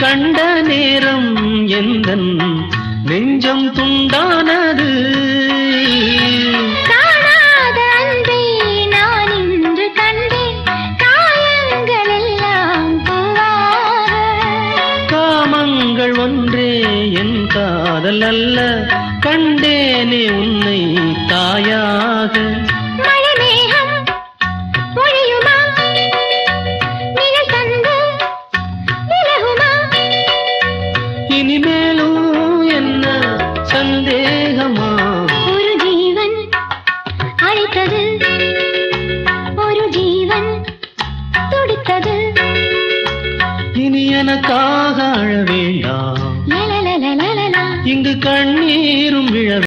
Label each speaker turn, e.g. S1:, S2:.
S1: கண்ட நேரம் எந்தன் நெஞ்சம் துண்டானது.
S2: காணாத அன்பை நான் இன்று கண்டேன், காயங்கள் எல்லாம் பூவாக.
S1: காமங்கள் ஒன்றே என் காதல் அல்ல, கண்டேனே உன்னை தாயாக.
S2: மழைமேகம் பொழியுமா, நிழல் தந்து விலகுமா?
S1: இனிமேலும் என்ன சந்தேகமா?
S2: ஒரு ஜீவன் அழைத்தது, ஒரு ஜீவன் துடித்தது.
S1: இனி எனக்காக அழ வேண்டாம்,
S2: லலலலலலலா.
S1: இங்கு கண்ணீரும் விழ